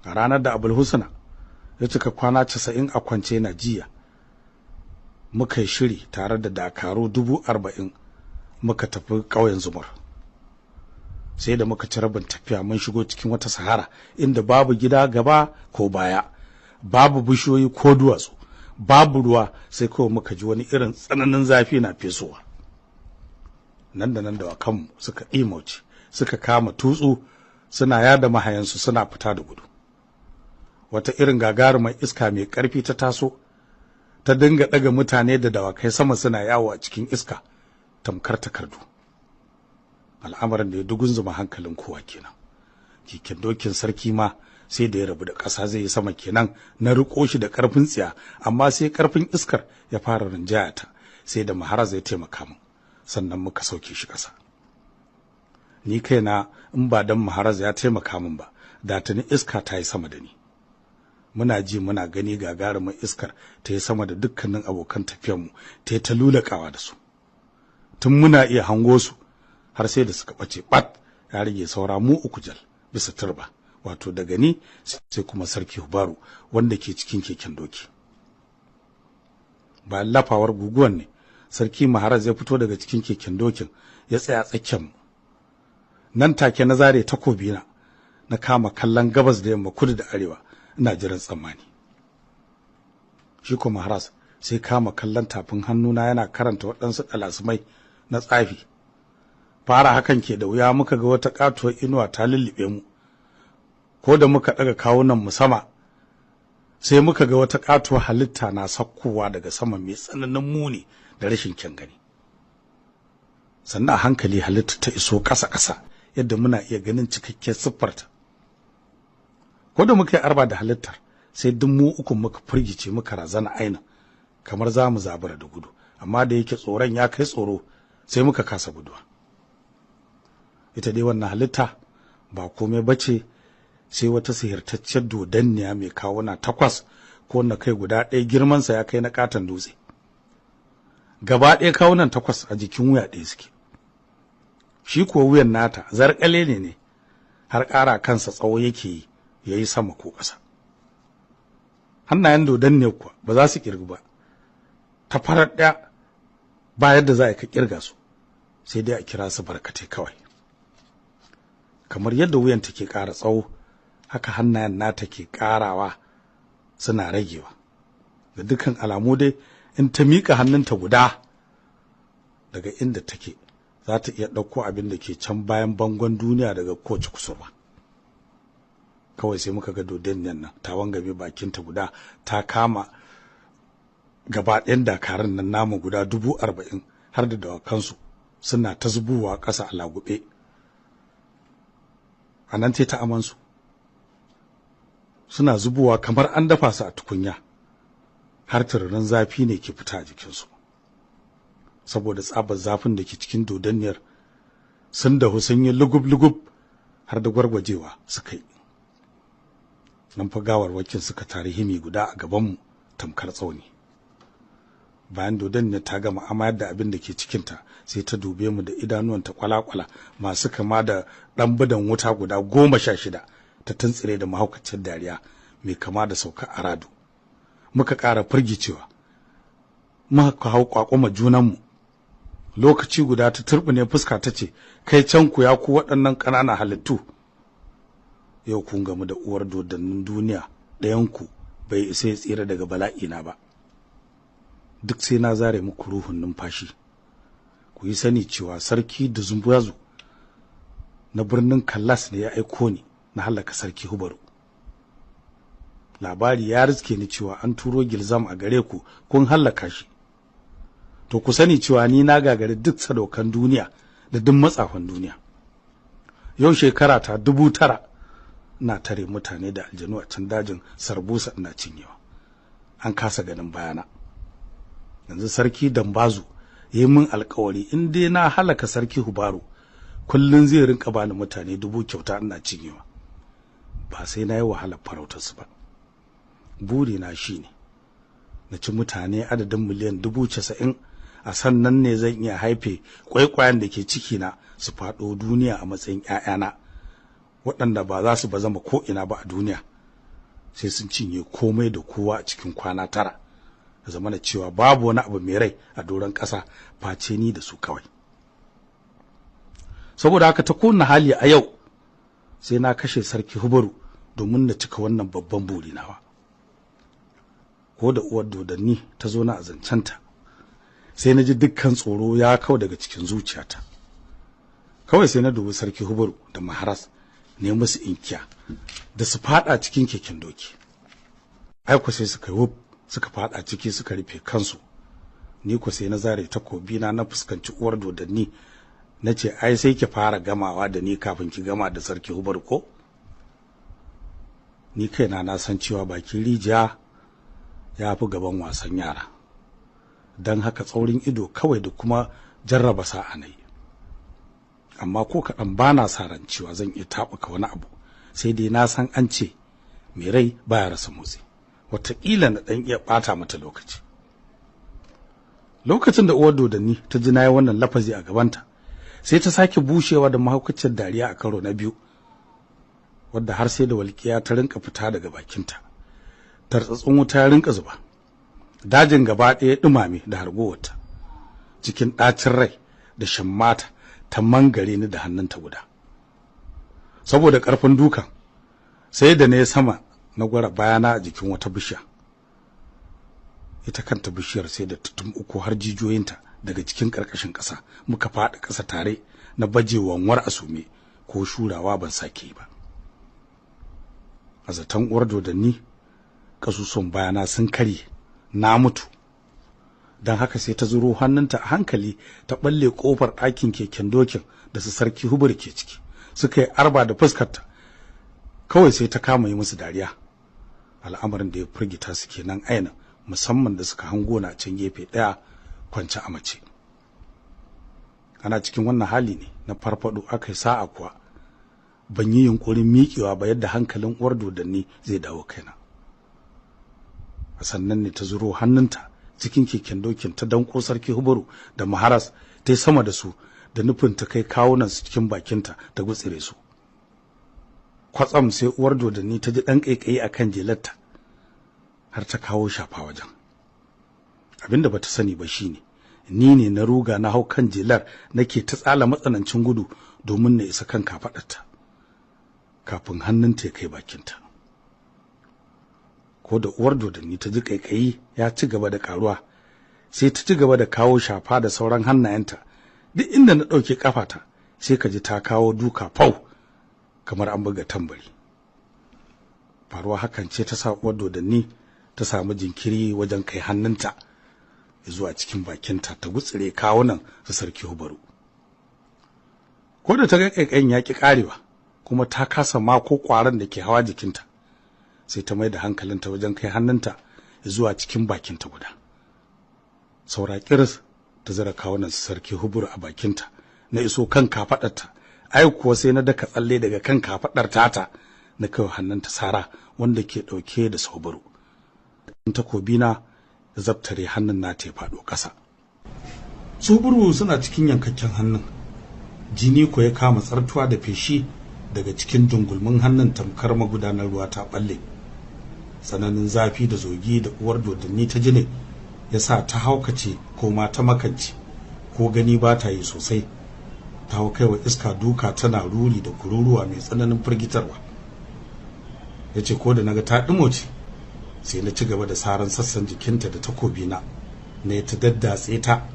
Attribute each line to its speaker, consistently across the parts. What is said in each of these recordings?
Speaker 1: a ranar da Abul Husna ya cika kwana 90 a kwance na jiya, muka yi shiri tare da dakaru 40,000 muka tafi ƙauyen Zumur. Sai da muka ci rabin tafiya mun shigo cikin wata sahara inda babu gida gaba ko baya, babu bishiyoyi ko duwatsu, babu ruwa, sai kawai muka ji wani irin tsananin zafi na fesowa. Nan da nan da wakanmu suka ɗimauce, suka kama tutsu, suna yada mahayansu suna fita da gudu. Wata irin gagarumar iska mai ƙarfi ta taso, ta dinga ɗaga mutane da dawakai sama suna yawo a cikin iska tamkar takardu. Al'amarin da ya dugunzuma hankalin kowa kenan. Keken dokin sarki ma sai da ya rabu da ƙasa zai yi sama kenan, na riƙo shi da ƙarfin tsiya, amma sai ƙarfin iskar ya fara rinjaya ta, sai da Maharaz ya taimaka min, sannan muka sauke shi ƙasa. Ni kaina in ba dan Maharaz ya taimaka min ba, da tuni iska ta yi sama da ni. Muna ji muna gani gagarumin iskar ta yi sama da dukkanin abokan tafiyarmu, ta yi ta lulakawa da su. Tun muna iya hango su har sai da suka ɓace ɓat, ya rage saura mu uku jal bisa turba, wato daga ni sai kuma sarki Hubaru wanda ke cikin keken doki. Bayan lafawar guguwan ne sarki Maharaz ya fito daga cikin keken dokin ya tsaya tsakiyar mu. Nan take na zare takobina na kama kallon gabas da yamma, kudu da arewa, ina jiran tsammani. Shi kuma Maharaz sai kama kallon tafin hannuna yana karanta waɗansu ɗalasumai na tsafi. Fara hakan ke da wuya muka ga wata katuwar inuwa ta lullube mu, ko da muka ɗaga kawunan mu sama sai muka ga wata katuwar halitta na sakkowa daga sama mai tsananin muni da rashin kyan gani. Sannan a hankali halitta ta iso ƙasa-ƙasa yadda muna iya ganin cikakken siffarta. Ko da muka yi arba da halittar sai duk mu uku muka firgice muka razana aina, kamar za mu zabura da gudu, amma da yake tsoron ya kai tsoro sai muka kasa guduwa. Ita dai wannan halitta ba komai bace sai wata sihirtacciyar dodanniya mai kawuna 8 ko na kai guda ɗaya girmansa ya kai na katon dutse. Gaba ɗaya kawunan 8 a jikin wuya ɗaya suke. Shi kuwa wuyan nata zarƙale ne har ƙara kansa tsawo yake yi, yayi sama ko ƙasa. Hannayen dodanniyar kuwa ba za su ƙirgu ba, ta farar ɗaya ba yadda za a ka ƙirga su, sai dai a kira su barkatai kawai. Kamar yadda wuyan take ƙara tsawo, haka hannayen nata ke ƙarawa suna ragewa. Da dukkan alamu dai in ta miƙa hannunta guda daga inda take, za ta iya ɗauko abin da ke can bayan bangon duniya daga kowace kusurwa. Kawai sai muka ga dodanniyar nan ta wangame bakinta guda, ta kama gaba ɗayan dakarun nan namu guda 40,000 har da dawakansu suna ta zubowa ƙasa a lagube. A nan ta amansu suna zubowa kamar an dafa su a tukunya, har tururin zafi ne ke fita a jikinsu. Saboda tsabar zafin da ke cikin dodanniyar sun dahu sun yi lugub-lugub har da gwargwajewa suka yi. Nan fa gawarwakin suka tare himi guda a gabanmu tamkar tsauni. Bayan dodanniyar ta gama amayar da abin da ke cikinta, sai ta dube mu da idanuwanta kwala-kwala masu kama da ɗan budan wuta guda 16, ta tuntsire da mahaukacin dariya mai kama da sauka aradu. Muka ƙara firgicewa, muka hau kwakwama junanmu. Lokaci guda ta turbine fuska ta ce, kai can ku ya ku waɗannan ƙananan halittu, yau kun gamu da uwar dodannin duniya, ɗayanku bai isa ya tsira daga bala'ina ba. Duk sai na zare muku ruhun numfashi. Ku yi sani cewa sarki da Zumbuyazu na birnin Kallas ne ya aiko ni na halaka sarki Hubaru. Labari ya riske ni cewa an turo Gilzam a gare ku kun halaka shi. To ku sani cewa ni na gagari duk sadaukan duniya da duk matsafan duniya. Yau shekara ta 9,000 na tare mutane da aljanu a can dajin Sarbusa ina cinyewa. An kasa ganin bayana. Yanzu sarki Dambazu yayi min alƙawari in dai na halaka sarki Hubaru, kullun zai rinka bani mutane 1000 kyauta ina cinyewa. Ba sai na yi wahalar farautar su ba. Buri na shine na ci mutane adadin miliyan 90,000, a sannan ne zan iya haife kwaikwayen da ke ciki na su faɗo duniya a matsayin ƴaƴana, waɗanda ba za su bazama ko ina ba a duniya, sai sun cinye komai da kowa a cikin kwana 9, da zamana cewa babu wani abu mai rai a doron ƙasa face ni da su kawai. Saboda haka ta kowane hali a yau sai na kashe sarki Hubaru domin na cika wannan babban buri nawa. Ko da uwar dodanni ta zo na azancanta, sai na ji dukkan tsoro ya kau daga cikin zuciyata. Kawai sai na dubi sarki Hubaru da Maharas ne musu inkiya da su fada cikin keken doki. Aiko sai suka yi suka fada ciki suka rufe kansu. Ni ko sai na zare takobi na fuskanci uwar dodanni, nace ai sai ki fara gamawa da ni kafin ki gama da sarki Hubaru ko? Ni kaina na san cewa bakin rijiya ya fi gaban wasan yara, don haka tsaurin ido kawai da kuma jarraba sa'a nayi. Amma ko kaɗan ba na sa ran cewa zan iya taɓuka wani abu, sai dai na san an ce mai rai baya rasa motsi, wataƙila na ɗan iya ɓata mata lokaci. Lokacin da uwar dodanni ta ji na yi wannan lafazi a gabanta, sai ta sake bushewa da mahaukacin dariya a karo na biyu, wadda har sai da walƙiya ta rinka fita daga bakinta. Tartsatsin wuta ya rinka zuba, dajin gaba ɗaya ɗumame da hargowarta, cikin ɗacin rai da shammata ta mangare ni da hannunta guda. Saboda ƙarfin dukan, sai da ne sama na gwara bayana a jikin wata bishiya. Ita kanta bishiyar sai da ta uku har jijiyoyinta daga cikin ƙarƙashin ƙasa, muka faɗi ƙasa tare na baje wanwar asume ko shurawa ban sake ba. A zaton uwar dodanni, ƙasusuwan bayana sun karye, na mutu. Don haka sai ta zuro hannunta a hankali ta balle ƙofar ɗakin keken dokin da su sarki Hubaru ke ciki, suka yi arba da fuskarta. Kawai sai ta kama yi musu dariya. Al'amarin da ya firgita su kenan aina, musamman da suka hango na can gefe ɗaya kwance a mace. Ana cikin wannan hali ne na farfado, aka yi sa'a kuwa ban yi yunkurin miƙewa ba yadda hankalin uwar dodanni zai dawo kaina. A sannan ne ta zuro hannunta cikin keken dokin ta danko sarki Hubaru da Maharas ta yi sama da su da nufin ta kai kawunan su cikin bakinta ta gutsire su. Kwatsam sai uwar dodanni ta ji ɗan ƙaiƙayi akan jelarta, har ta kawo shafa wajen. Abinda bata sani ba shine ni ne na ruga na hau kan jelar nake ta tsala matsanancin gudu domin na isa kan kafaɗarta kafin hannunta ya kai bakinta. Ko da uwar dodanni ta ji ƙaiƙayi ya ci gaba da ƙaruwa, sai ta ci gaba da kawo shafa da sauran hannayenta. Duk inda na ɗauke ƙafata sai ka ji ta kawo duka fau kamar an buga tambari. Faruwa hakan ce ta sa uwar dodanni ta samu jinkiri wajen kai hannunta zuwa cikin bakinta ta gutsire kawunan su sarki Hubaru. Ko da ta ga ƙaiƙayin ya ƙi ƙarewa kuma ta kasa mako ƙwaron da ke hawa jikinta, sai ta mai da hankalinta wajen kai hannunta zuwa cikin bakinta guda. Saura kiris ta zara kawunan sarki Hubaru a bakinta, na iso kan kafaɗarta. Ai kuwa sai na daka tsalle daga kan kafaɗar tata na kai hannunta sara wanda ke ɗauke da Hubaru. Takobina da zabtare hannun nata ya faɗo ƙasa. Hubaru suna cikin yankakken hannun, jini ko ya kama tsartuwa da feshi daga cikin dungulmin hannun tamkar magudanar ruwa ta balle. Tsananin zafi da zogi da uwar dodanni ta ji ne ya sa ta haukace ko ma ta makance, ko gani ba ta yi sosai. Ta hau kaiwa iska duka tana ruri da kururuwa mai tsananin firgitarwa. Ya ce ko da naga ta ɗimoce, sai na ci gaba da saran sassan jikinta da takobina, na ta daddatse ta,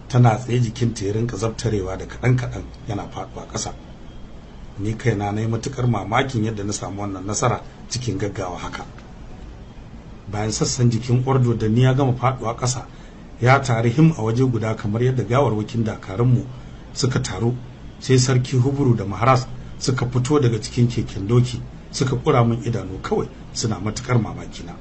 Speaker 1: tana tsaye jikinta ya rinka zabtarewa da kaɗan-kaɗan yana faɗuwa ƙasa. Ni kaina na yi matuƙar mamakin yadda na samu wannan nasara cikin gaggawa haka. Bayan sassan jikin uwar dodanni ya gama faɗuwa ƙasa, ya tare him a waje guda kamar yadda gawarwakin dakarunmu suka taru, sai sarki Hubaru da Maharas suka fito daga cikin keken doki suka ƙura min idanu kawai suna matuƙar mamakina.